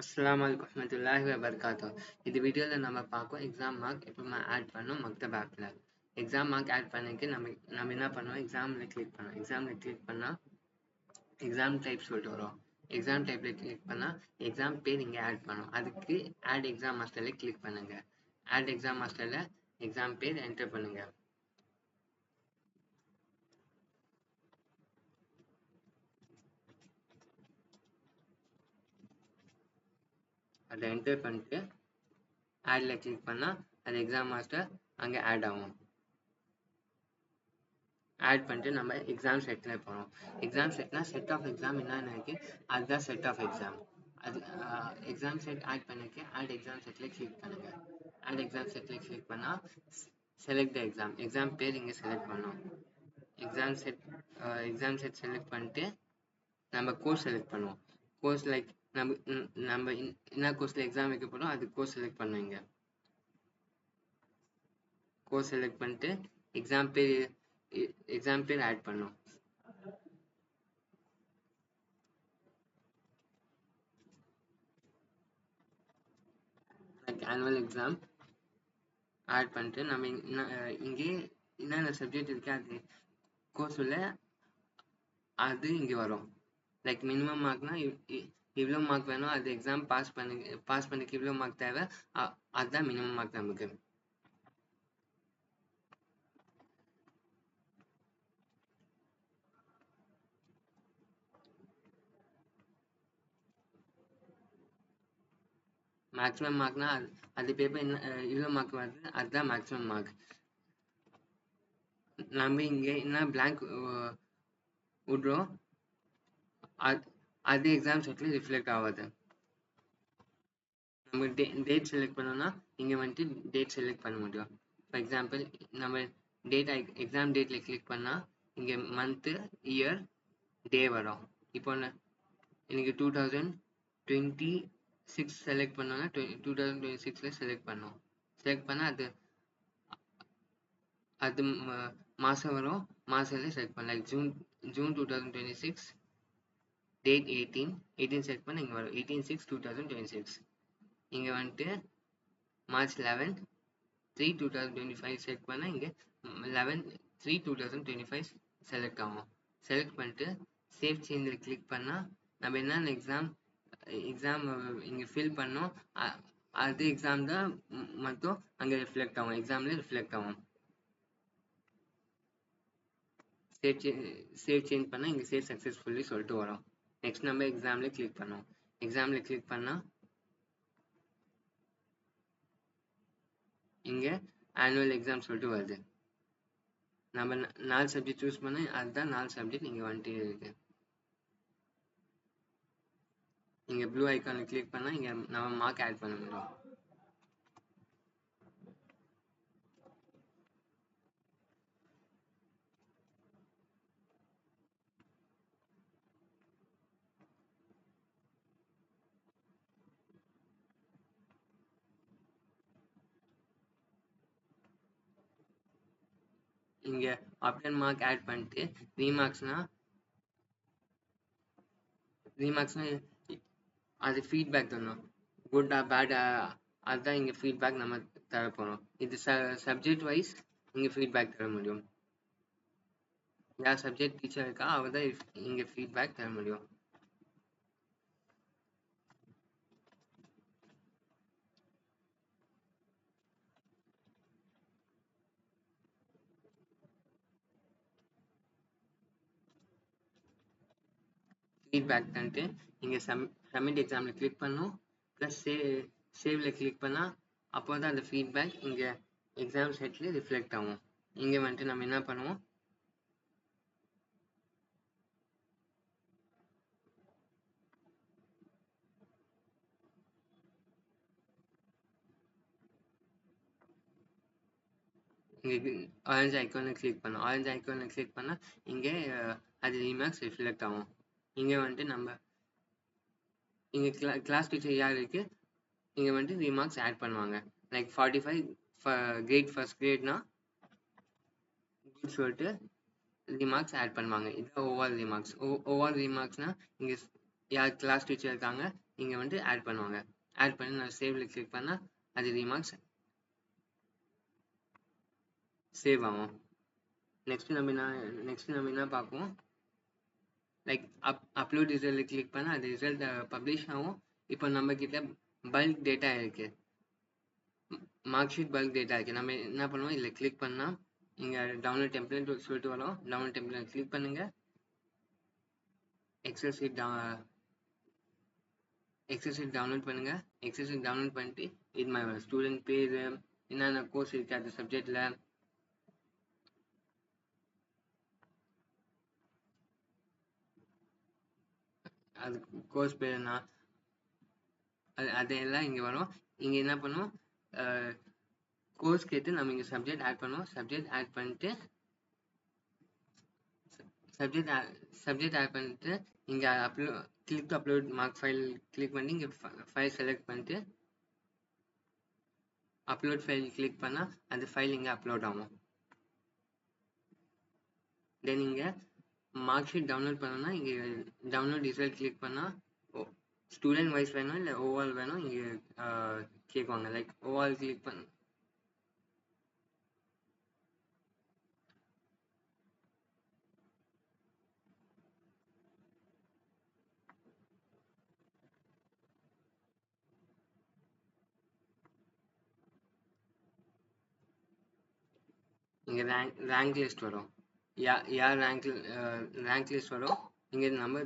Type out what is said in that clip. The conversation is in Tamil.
அஸ்ஸலாமு அலைக்கும் வரஹ்மத்துல்லாஹி வபரகாத்துஹு. இந்த வீடியோல நம்ம பார்ப்போம் எக்ஸாம் மார்க் எப்போ ஆட் பண்ணோம் மக்தப் ஆப்ல. எக்ஸாம் மார்க் ஆட் பண்ணிக்கு நம்ம என்ன பண்ணுவோம், எக்ஸாம்ல கிளிக் பண்ணோம். எக்ஸாம்ல கிளிக் பண்ணா எக்ஸாம் டைப் சொல்லிட்டு வரும். எக்ஸாம் டைப்ல கிளிக் பண்ணா எக்ஸாம் பேர் இங்க ஆட் பண்ணணும். அதுக்கு ஆட் எக்ஸாம் மாஸ்டர்ல கிளிக் பண்ணுங்க. ஆட் எக்ஸாம் மாஸ்டர்ல எக்ஸாம் பேர் என்டர் பண்ணுங்க. அதை என்டர் பண்ணிட்டு ஆட்ல கிளிக் பண்ணா அது எக்ஸாம் மாஸ்டர் அங்க ஆட் ஆகும். ஆட் பண்ணிட்டு நம்ம எக்ஸாம் செட்ல போகிறோம். எக்ஸாம் செட்னா செட் ஆஃப் எக்ஸாம் என்னென்ன இருக்கு அதுதான் செட் ஆஃப் எக்ஸாம். அது எக்ஸாம் செட் ஆட் பண்ணிருக்கு. ஆட் எக்ஸாம் செட்ல கிளிக் பண்ணுங்க. ஆட் எக்ஸாம் செட்ல கிளிக் பண்ணா செலக்ட் த எக்ஸாம். எக்ஸாம் பேர் இங்க செலக்ட் பண்ணோம். எக்ஸாம் செட் செலக்ட் பண்ணிட்டு நம்ம கோர்ஸ் செலக்ட் பண்ணுவோம். கோர்ஸ் லைக் நம்ம என்ன கோர்ஸ்ல எக்ஸாம் வைக்க போறோம் அது கோர்ஸ் செலக்ட் பண்ணுவீங்க. கோர்ஸ் செலக்ட் பண்ணிட்டு எக்ஸாம் பேர் ஆட் பண்ணோம். லைக் ஆனுவல் எக்ஸாம் ஆட் பண்ணிட்டு நம்ம இங்கே என்னென்ன சப்ஜெக்ட் இருக்கு அது கோர்ஸில் அது இங்கே வரும். லைக் மினிமம் மார்க்னா இவ்வளோ மார்க் வேணும். அது எக்ஸாம் பாஸ் பண்ணிக்கு இவ்வளோ மார்க் தேவை. அதுதான் மினிமம் மார்க் நமக்கு. மேக்ஸிமம் மார்க்னா அது பேப்பர் என்ன இவ்வளோ மார்க் வருது அதுதான் மேக்ஸிமம் மார்க். நம்ம இங்கே என்ன பிளாங்க் விட்றோம் அது எக்ஸாம் செட்டில் ரிஃப்ளெக்ட் ஆகாது. நம்ம டேட் செலக்ட் பண்ணோம்னா இங்கே வந்துட்டு டேட் செலக்ட் பண்ண முடியும். ஃபார் எக்ஸாம்பிள் நம்ம எக்ஸாம் டேட்டில் கிளிக் பண்ணால் இங்கே மந்த்து இயர் டே வரும். இப்போ எனக்கு 2026 செலக்ட் பண்ணோன்னா 2026 செலக்ட் பண்ணோம். செலக்ட் பண்ணால் அது மாதம் வரும். மாதத்துல செலக்ட் பண்ணலாம். ஜூன் 2026 டேட் 18 செலக்ட் பண்ண இங்கே வரும் 18/6/2026. இங்கே வந்துட்டு March 11/3/2025 செலக்ட் பண்ணால் இங்கே 11/3/2025 செலக்ட் ஆகும். செலக்ட் பண்ணிட்டு சேவ் சேஞ்சில் கிளிக் பண்ணால் நம்ம என்னென்ன எக்ஸாம் இங்கே ஃபில் பண்ணோம் அது எக்ஸாம் தான் மட்டும் அங்கே ரிஃப்ளெக்ட் ஆகும். எக்ஸாம்ல ரிஃப்ளெக்ட் ஆகும். சேவ் சேஞ்ச் பண்ணால் இங்கே சேவ் சக்ஸஸ்ஃபுல்லி சொல்லிட்டு வரும். நெக்ஸ்ட் நம்ம எக்ஸாமில் கிளிக் பண்ணோம். எக்ஸாமில் கிளிக் பண்ணால் இங்கே ஆனுவல் எக்ஸாம் சொல்லிட்டு வருது. நம்ம 4 சப்ஜெக்ட் சூஸ் பண்ண அதுதான் 4 சப்ஜெக்ட் இங்கே வந்துட்டு இருக்கு. இங்கே ப்ளூ ஐக்கானை கிளிக் பண்ணால் இங்கே நம்ம மார்க் ஆட் பண்ண முடியும். இங்கே அப்டன் மார்க் ஆட் பண்ணிட்டு ரீமார்க்ஸ்னா அது ஃபீட்பேக் தரணும். குட்டா பேடா அதுதான் இங்கே ஃபீட்பேக் நம்ம தர போகிறோம். இது சப்ஜெக்ட் வைஸ் இங்கே ஃபீட்பேக் தர முடியும். யார் சப்ஜெக்ட் டீச்சர் இருக்கா அவ தான் இங்கே ஃபீட்பேக் தர முடியும். ஃபீட்பேக் பண்ணிட்டு இங்கே சப்மிட் எக்ஸாமில் கிளிக் பண்ணோம். ப்ளஸ் சேவில் கிளிக் பண்ணால் அப்போ தான் அந்த ஃபீட்பேக் இங்கே எக்ஸாம் செட்டில் ரிஃப்ளெக்ட் ஆகும். இங்கே வந்துட்டு நம்ம என்ன பண்ணுவோம், இங்கே ஆரஞ்சு ஐக்கானை கிளிக் பண்ணோம். ஆரஞ்சு ஐக்கானை கிளிக் பண்ணால் இங்கே அது ரீமார்க்ஸ் ரிஃப்ளெக்ட் ஆகும். இங்கே வந்துட்டு நம்ம இங்கே கிளாஸ் டீச்சர் யார் இருக்குது இங்கே வந்துட்டு ரீமார்க்ஸ் ஆட் பண்ணுவாங்க. லைக் 45 கிரேட் ஃபர்ஸ்ட் கிரேட்னா சொல்லிட்டு ரீமார்க்ஸ் ஆட் பண்ணுவாங்க. இதுதான் ஓவர் ரீமார்க்ஸ். ஓவர் ரீமார்க்ஸ்னா இங்கே யார் கிளாஸ் டீச்சர் இருக்காங்க இங்கே வந்து ஆட் பண்ணுவாங்க. ஆட் பண்ணி நான் சேவில் கிளிக் பண்ணால் அது ரிமார்க்ஸ் சேவ் ஆகும். நெக்ஸ்ட் நம்ம என்ன பார்ப்போம், லைக் அப்லோட் ரிசல்ட் கிளிக் பண்ணால் அது ரிசல்ட் பப்ளிஷ் ஆகும். இப்போ நம்ம கிட்ட பல்க் டேட்டா இருக்கு, மார்க் ஷீட் பல்க் டேட்டா இருக்கு. நம்ம என்ன பண்ணுவோம், இதில் கிளிக் பண்ணால் இங்கே டவுன்லோட் டெம்ப்ளேட் சொல்லிட்டு வரோம். டவுன்லோட் டெம்ப்ளேட் கிளிக் பண்ணுங்க. எக்ஸல் ஷீட் டவுன்லோட் பண்ணுங்க. எக்ஸல் ஷீட் டவுன்லோட் பண்ணிட்டு இது மாதிரி ஸ்டூடெண்ட் பேர், என்னென்ன கோர்ஸ் இருக்கு அந்த சப்ஜெக்ட்ல, அது கோர்ஸ் பேர் என்ன, அதெல்லாம் இங்கே வரும். இங்கே என்ன பண்ணுவோம், கோர்ஸ்க்கு எடுத்து நம்ம இங்கே சப்ஜெக்ட் ஆட் பண்ணுவோம். சப்ஜெக்ட் ஆட் பண்ணிட்டு இங்கே click to upload mark file click பண்ணி இங்கே ஃபைல் செலக்ட் பண்ணிட்டு அப்லோட் ஃபைல் கிளிக் பண்ணால் அந்த ஃபைல் இங்கே அப்லோட் ஆகும். தென் இங்கே மார்க் ஷீட் டவுன்லோட் பண்ணோம்னா இங்கே டவுன்லோட் ரிசல்ட் கிளிக் பண்ணால் ஸ்டூடெண்ட் வைஸ் வேணும் இல்லை ஓவரால் வேணும் இங்கே கேட்குவாங்க. லைக் ஓவரால் கிளிக் பண்ண இங்கே ரேங்க் லிஸ்ட் வரும். யார் ரேங்க் லிஸ்ட் வரும். இங்கே நம்ம